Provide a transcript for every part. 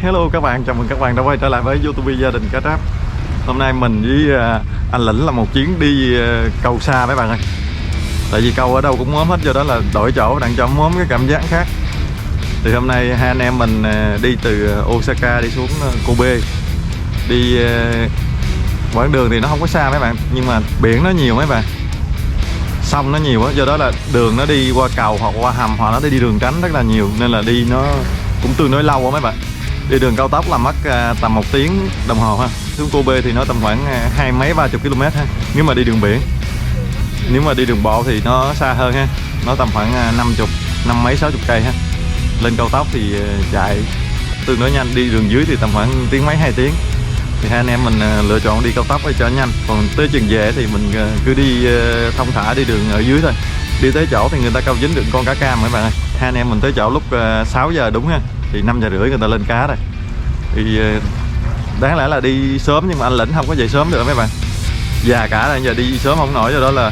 Hello các bạn, chào mừng các bạn đã quay trở lại với YouTube Gia đình Cá Tráp. Hôm nay mình với anh Lĩnh là một chuyến đi câu xa mấy bạn ơi. Tại vì câu ở đâu cũng móm hết, do đó là đổi chỗ đặng cho móm cái cảm giác khác. Thì hôm nay hai anh em mình đi từ Osaka đi xuống Kobe. Đi quãng đường thì nó không có xa mấy bạn, nhưng mà biển nó nhiều mấy bạn, sông nó nhiều á, do đó là đường nó đi qua cầu hoặc qua hầm hoặc nó đi đường tránh rất là nhiều, nên là đi nó cũng tương đối lâu á mấy bạn. Đi đường cao tốc là mất tầm 1 tiếng đồng hồ ha. Xuống Kobe thì nó tầm khoảng 20-30 km ha, nếu mà đi đường biển. Nếu mà đi đường bộ thì nó xa hơn ha, nó tầm khoảng 50 mấy 60 cây ha. Lên cao tốc thì chạy tương đối nhanh, đi đường dưới thì tầm khoảng tiếng mấy 2 tiếng. Thì hai anh em mình lựa chọn đi cao tốc để cho nhanh, còn tới chừng về thì mình cứ đi thông thả đi đường ở dưới thôi. Đi tới chỗ thì người ta câu dính được con cá cam các bạn ơi. Hai anh em mình tới chỗ lúc 6 giờ đúng ha, thì 5 giờ rưỡi người ta lên cá rồi. Thì đáng lẽ là đi sớm, nhưng mà anh Lĩnh không có dậy sớm được mấy bạn, già cả rồi, giờ đi sớm không nổi, do đó là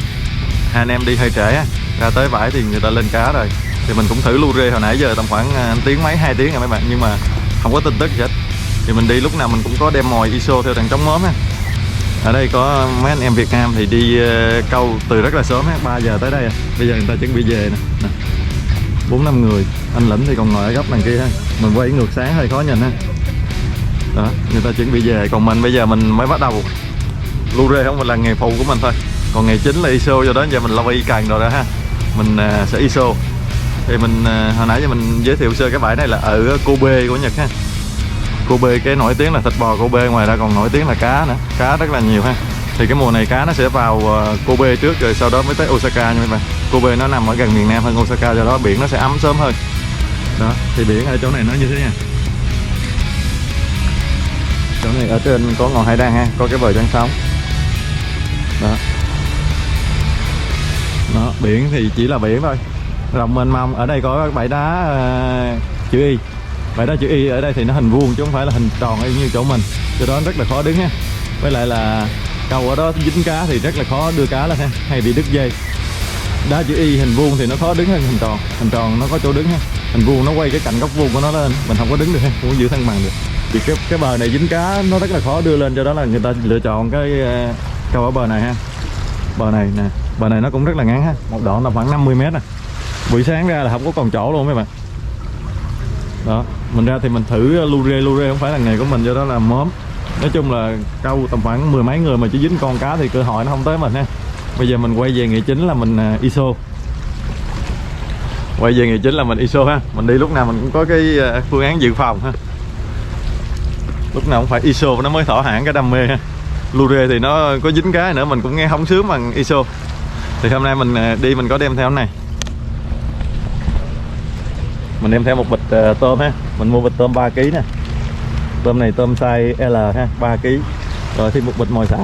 hai anh em đi hơi trễ á. Ra tới bãi thì người ta lên cá rồi. Thì mình cũng thử lu rê hồi nãy giờ tầm khoảng tiếng mấy 2 tiếng rồi mấy bạn, nhưng mà không có tin tức gì hết. Thì mình đi lúc nào mình cũng có đem mồi ISO theo thằng trống móm ha. Ở đây có mấy anh em Việt Nam thì đi câu từ rất là sớm ha, 3 giờ tới đây à. Bây giờ người ta chuẩn bị về nè, 4-5 người. Anh Lĩnh thì còn ngồi ở góc đằng kia ha, mình quay ngược sáng hơi khó nhìn ha. Đó, người ta chuẩn bị về, còn mình bây giờ mình mới bắt đầu. Lu rê không phải là nghề phụ của mình thôi, còn nghề chính là ISO, do đó giờ mình lâu y cần rồi đó ha. Mình sẽ ISO. Thì mình hồi nãy giờ mình giới thiệu sơ cái bãi này là ở Kobe của Nhật ha. Kobe cái nổi tiếng là thịt bò Kobe, ngoài ra còn nổi tiếng là cá nữa, cá rất là nhiều ha. Thì cái mùa này cá nó sẽ vào Kobe trước rồi sau đó mới tới Osaka nha các bạn. Kobe nó nằm ở gần miền Nam hơn Osaka, do đó biển nó sẽ ấm sớm hơn. Đó, thì biển ở chỗ này nó như thế nha. Chỗ này ở trên có ngọn hải đăng ha, có cái bờ trăng sóng. Đó. Đó, biển thì chỉ là biển thôi, rộng mênh mông. Ở đây có bãi đá chữ Y. Bãi đá chữ Y ở đây thì nó hình vuông chứ không phải là hình tròn như chỗ mình, cho đó rất là khó đứng ha. Với lại là câu ở đó dính cá thì rất là khó đưa cá lên ha, hay bị đứt dây. Đá chữ Y hình vuông thì nó khó đứng hơn hình tròn. Hình tròn nó có chỗ đứng ha, hình vuông nó quay cái cạnh góc vuông của nó lên, mình không có đứng được ha, không có giữ thăng bằng được. Thì cái bờ này dính cá nó rất là khó đưa lên, cho đó là người ta lựa chọn cái câu ở bờ này ha. Bờ này nè, bờ này nó cũng rất là ngắn ha, một đoạn là khoảng 50 m nè. Buổi sáng ra là không có còn chỗ luôn mấy bạn. Đó, mình ra thì mình thử lu rê không phải là nghề của mình, do đó là móm. Nói chung là câu tầm khoảng 10 mấy người mà chỉ dính con cá thì cơ hội nó không tới mình ha. Bây giờ mình quay về nghề chính là mình ISO. Quay về nghề chính là mình ISO ha. Mình đi lúc nào mình cũng có cái phương án dự phòng ha. Lúc nào cũng phải ISO nó mới thỏa mãn cái đam mê ha. Lu rê thì nó có dính cá nữa mình cũng nghe hóng sướng bằng ISO. Thì hôm nay mình đi mình có đem theo cái này. Mình đem theo một bịch tôm ha. Mình mua bịch tôm 3 kg nè. Tôm này tôm size L ha, 3 kg. Rồi thêm một bịch mồi xả.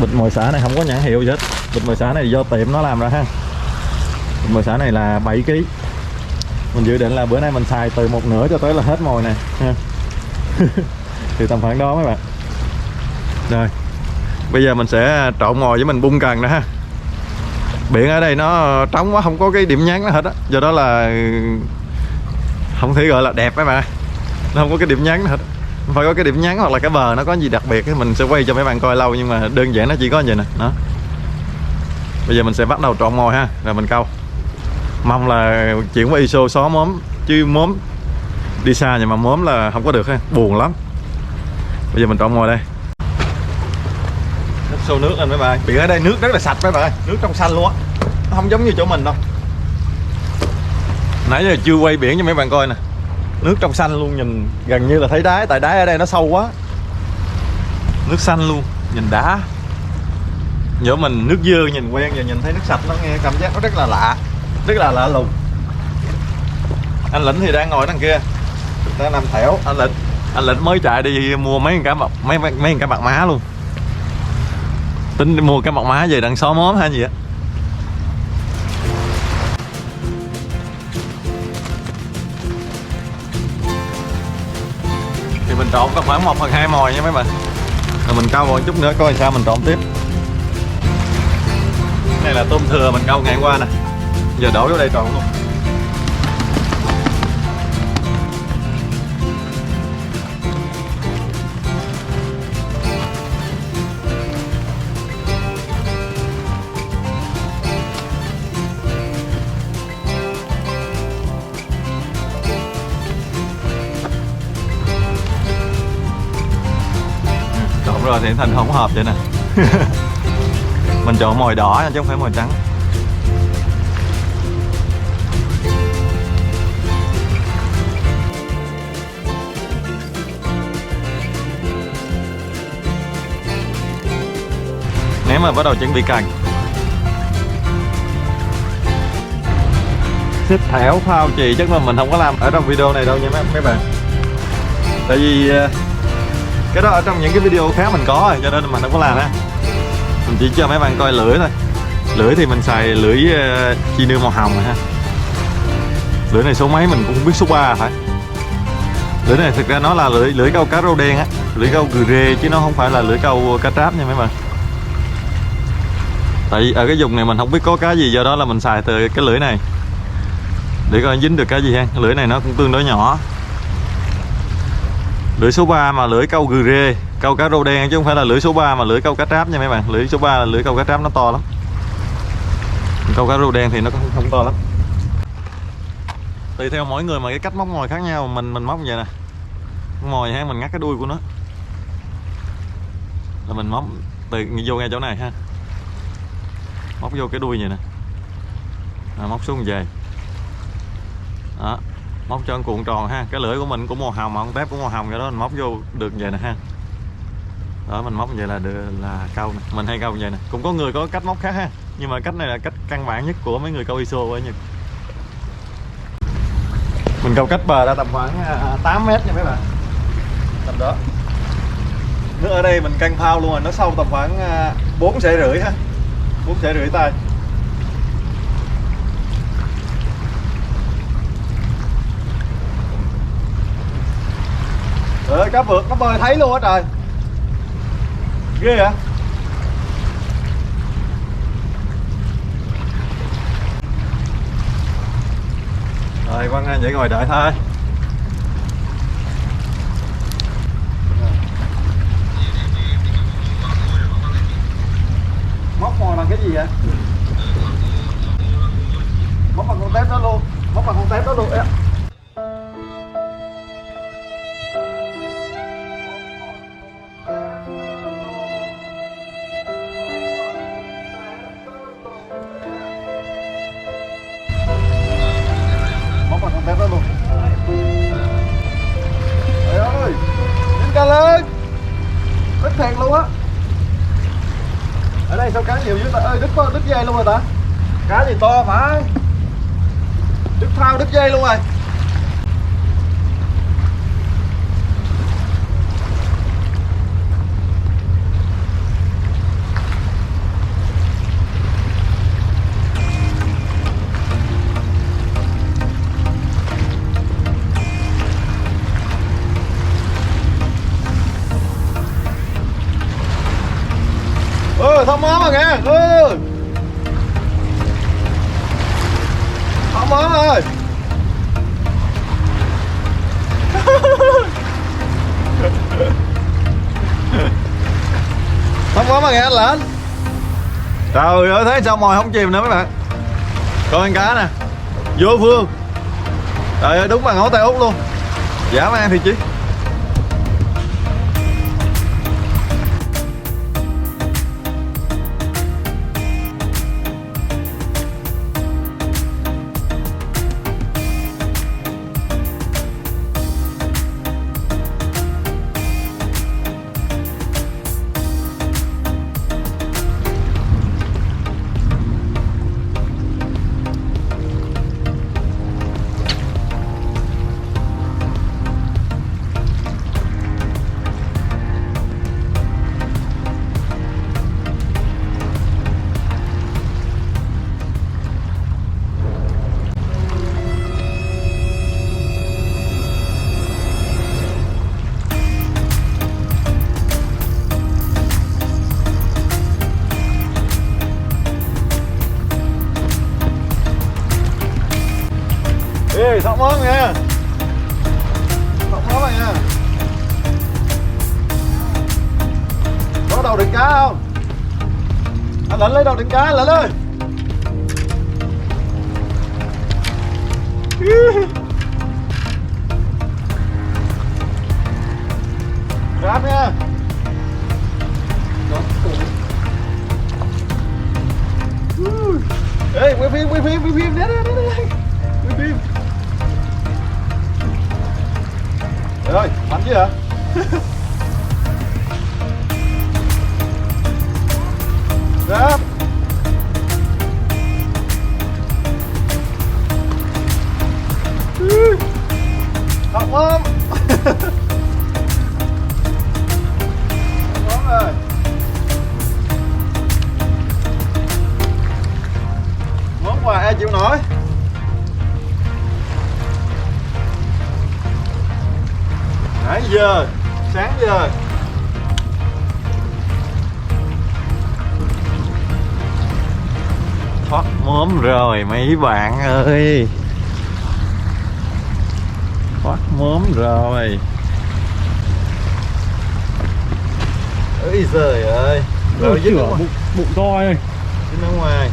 Bịch mồi xả này không có nhãn hiệu gì hết. Bịch mồi xả này do tiệm nó làm ra ha. Bịch mồi xả này là 7 kg. Mình dự định là bữa nay mình xài từ 1/2 cho tới là hết mồi này ha. Thì tầm khoảng đó mấy bạn. Rồi. Bây giờ mình sẽ trộn mồi với mình bung cần nữa ha. Biển ở đây nó trống quá, không có cái điểm nhấn nào hết á, do đó là không thể gọi là đẹp mấy bạn. Nó không có cái điểm nhấn nào hết, phải có cái điểm nhấn hoặc là cái bờ nó có gì đặc biệt thì mình sẽ quay cho mấy bạn coi lâu, nhưng mà đơn giản nó chỉ có vậy nè. Đó, bây giờ mình sẽ bắt đầu trộn mồi ha, rồi mình câu. Mong là chuyển qua ISO xóa móm, chứ móm đi xa nhưng mà móm là không có được ha, buồn lắm. Bây giờ mình trộn mồi đây. Xô nước lên mấy bạn. Biển ở đây nước rất là sạch mấy bạn ơi, nước trong xanh luôn á, nó không giống như chỗ mình đâu. Nãy giờ chưa quay biển cho mấy bạn coi nè, nước trong xanh luôn, nhìn gần như là thấy đáy, tại đáy ở đây nó sâu quá. Nước xanh luôn, nhìn đá. Nhớ mình nước dơ nhìn quen, giờ nhìn thấy nước sạch nó nghe cảm giác nó rất là lạ, rất là lạ lùng. Anh Lĩnh thì đang ngồi đằng kia, đang nằm thẻo. Anh Lĩnh mới chạy đi mua mấy con cá mập, mấy con cá bạc má luôn. Tính mua cái mọc má về đằng xó móm hay gì á. Thì mình trộn có khoảng 1/2 mồi nha mấy bạn. Rồi mình câu một chút nữa coi sao mình trộn tiếp. Cái này là tôm thừa mình câu ngày hôm qua nè, giờ đổ vô đây trộn luôn. rồi thì thành không hợp vậy nè. Mình chọn mồi đỏ chứ không phải mồi trắng. Nếu mà bắt đầu chuẩn bị cành, xích thẻo phao chì chắc là mình không có làm ở trong video này đâu nha mấy bạn. Tại vì cái đó ở trong những cái video khác mình có rồi, cho nên mình không có làm á. Mình chỉ cho mấy bạn coi lưỡi thôi. Lưỡi thì mình xài lưỡi chi nưa màu hồng ha. Lưỡi này số mấy mình cũng không biết, số 3 phải. Lưỡi này thực ra nó là lưỡi câu cá rô đen á, lưỡi câu gừ rê chứ nó không phải là lưỡi câu cá tráp nha mấy bạn. Tại vì ở cái vùng này mình không biết có cá gì, do đó là mình xài từ cái lưỡi này để coi dính được cái gì ha. Lưỡi này nó cũng tương đối nhỏ. Lưỡi số 3 mà lưỡi câu gừ rê, câu cá rô đen chứ không phải là lưỡi số 3 mà lưỡi câu cá tráp nha mấy bạn. Lưỡi số 3 là lưỡi câu cá tráp, nó to lắm. Câu cá rô đen thì nó không to lắm. Tùy theo mỗi người mà cái cách móc mồi khác nhau. Mình móc như vậy nè, mồi ha, mình ngắt cái đuôi của nó là mình móc từ vô ngay chỗ này ha, móc vô cái đuôi vậy nè, móc xuống về đó, móc cho con cuộn tròn ha. Cái lưỡi của mình cũng màu hồng mà con tép cũng màu hồng, vậy đó mình móc vô được vậy nè ha. Đó, mình móc vậy là câu nè. Mình hay câu vậy nè. Cũng có người có cách móc khác ha, nhưng mà cách này là cách căn bản nhất của mấy người câu ISO ở Nhật. Mình câu cách bờ ra tầm khoảng 8 mét nha mấy bạn, tầm đó. Nước ở đây mình căng phao luôn rồi, nó sâu tầm khoảng 4,5 sải ha, 4,5 sải tay. Cá vượt nó bơi thấy luôn á trời, ghê vậy. Rồi Quang vậy ngồi đợi thôi. Móc mồi bằng cái gì vậy? Móc bằng con tép đó luôn, móc bằng con tép đó luôn. Móc bằng con tép đó luôn. Trời ơi, dính cá lớn, đứt thiệt luôn á. Ở đây sao cá nhiều dữ ta ơi, đứt dây luôn rồi ta. Cá gì to phải, đứt phao đứt dây luôn rồi. Thông móm rồi nghe. Thông móm rồi. Thông móm rồi nghe anh Lệnh. Trời ơi, thấy sao mồi không chìm nữa mấy bạn. Coi con cá nè, vô phương. Trời ơi, đúng bằng ngón tay út luôn. Dã man thiệt chứ. Ê, sóc món nha. Sóc món này nha. Có đầu đựng cá không? Anh Lệnh lấy đầu đựng cá, Lệnh ơi. Grab nha. nó cổ. Ê, quay phim, đấy, quay phim. Rồi, mạnh chứ hả? Ráp. Học không? Ngon rồi. Món quà ai chịu nổi. Nãy giờ, sáng giờ thoát mớm rồi mấy bạn ơi, thoát mớm rồi. Ôi giời ơi, rồi dính bụng to ơi, dính ở ngoài.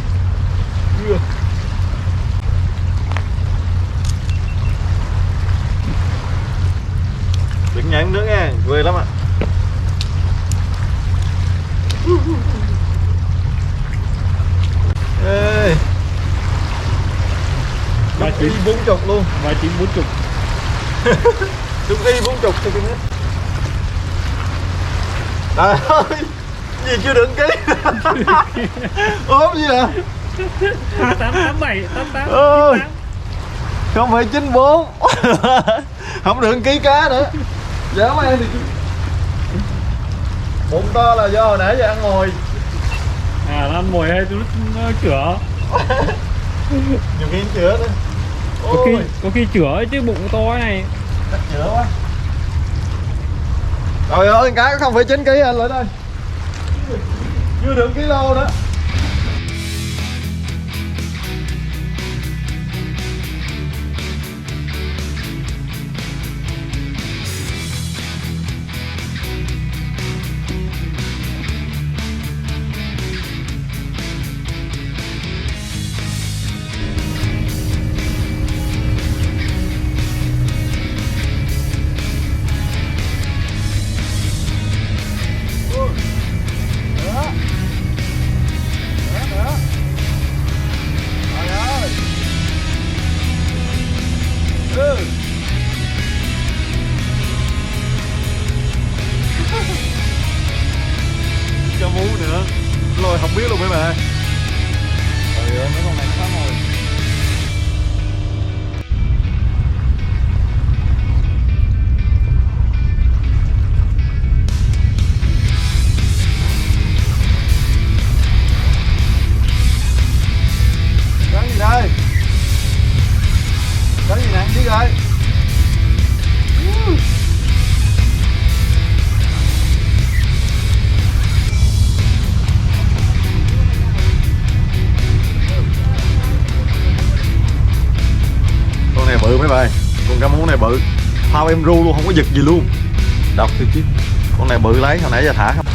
Đừng nhảy nữa nha, quê lắm ạ. Ê, đúng y 40 luôn. 3940. Đúng y 40 cm. Trời ơi, gì chưa đựng ký. Ốm gì à? 887, 88. Ôi, không phải 94. Không đựng ký cá nữa. Dám ăn thì bụng to là do hồi nãy giờ ăn ngồi. À, nó ăn mồi hay lúc nó chữa. Nhiều khi chữa nữa. Có khi chữa chứ bụng to thế này. Chắc chữa quá. Trời ơi, cá có 0,9 kg anh lại đây. Chưa được kilo nữa. Cho mú nữa. Lôi không biết luôn mấy bạn. Trời ơi, mấy con này nó phá mồi. Cái gì đây? Cái gì nặng chứ rồi? Con này bự mấy bạn, con cá mú này bự, phao em ru luôn, không có giật gì luôn. Đọc tôi chứ, con này bự lấy hồi nãy giờ thả không.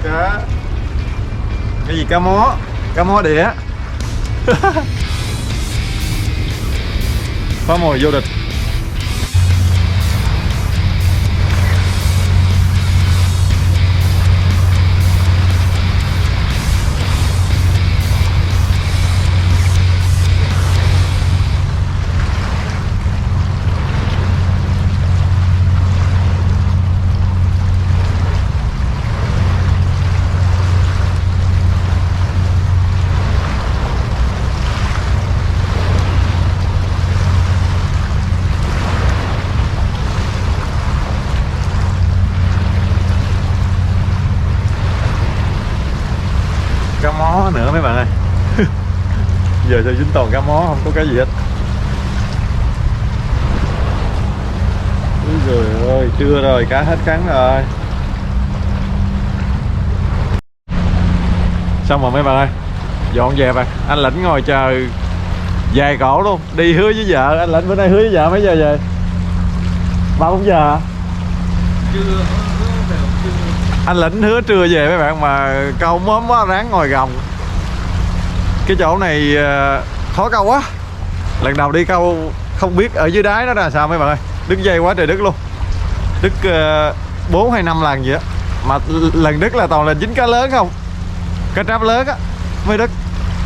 Cá, cái gì cá mó đĩa. Phá mồi vô địch. Cá mó nữa mấy bạn ơi. Giờ sao dính toàn cá mó, không có cái gì hết. Trưa rồi, cá hết cắn rồi. Xong rồi mấy bạn ơi, dọn dẹp à. Anh Lĩnh ngồi chờ dài cổ luôn. Đi hứa với vợ. Anh Lĩnh bữa nay hứa với vợ mấy giờ về? 3-4 giờ hả? Chưa. Anh Lĩnh hứa trưa về mấy bạn mà câu móm quá ráng ngồi gồng. Cái chỗ này khó câu quá. Lần đầu đi câu không biết ở dưới đáy nó là sao mấy bạn ơi. Đứt dây quá trời đứt luôn. Đứt 4 hay 5 lần vậy á. Mà lần đứt là toàn là dính cá lớn không. Cá tráp lớn á mới đứt,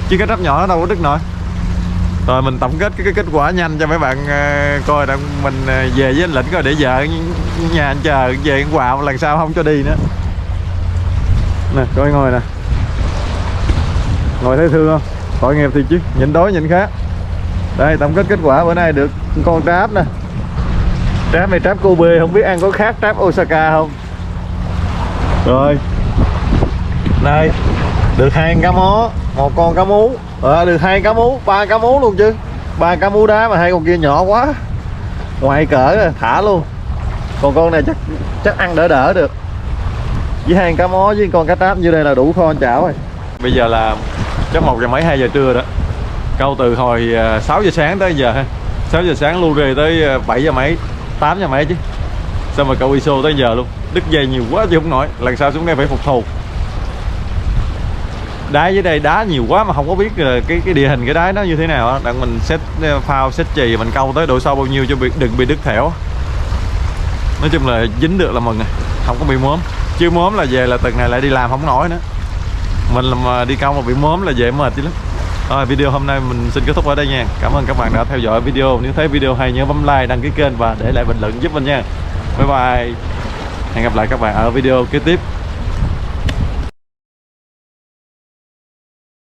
chứ cá tráp nhỏ nó đâu có đứt nổi. Rồi mình tổng kết cái kết quả nhanh cho mấy bạn coi rằng mình về với anh Lĩnh coi, để vợ nhà anh chờ về anh quạo lần sau không cho đi nữa. Nè coi ngồi nè, ngồi thấy thương không, tội nghiệp thì chứ, nhịn đói nhịn khát. Đây tổng kết kết quả bữa nay được con tráp nè. Tráp này tráp Kobe, không biết ăn có khác tráp Osaka không. Rồi đây được 2 cá mó, 1 con cá mú, được 2 cá mú, 3 cá mú luôn chứ, 3 cá mú đá mà 2 con kia nhỏ quá, ngoài cỡ rồi, thả luôn. Còn con này chắc ăn đỡ được, với 2 cá mó với con cá tráp như đây là đủ kho chảo rồi. Bây giờ là chắc 1 giờ mấy 2 giờ trưa đó, câu từ hồi 6 giờ sáng tới giờ ha, 6 giờ sáng lưu rê tới 7 giờ mấy 8 giờ mấy chứ, xong rồi câu ISO tới giờ luôn. Đứt dây nhiều quá chứ không nổi, lần sau xuống đây phải phục thù. Đá dưới đây đá nhiều quá mà không có biết cái địa hình cái đáy nó như thế nào á. Đặng mình set phao set chì mình câu tới độ sâu bao nhiêu cho đừng bị đứt thẻo. Nói chung là dính được là mừng này, không có bị móm. Chứ móm là về là tuần này lại đi làm không nổi nữa. Mình làm đi câu mà bị móm là về mệt chứ lắm. Rồi video hôm nay mình xin kết thúc ở đây nha. Cảm ơn các bạn đã theo dõi video. Nếu thấy video hay nhớ bấm like, đăng ký kênh và để lại bình luận giúp mình nha. Bye bye. Hẹn gặp lại các bạn ở video kế tiếp.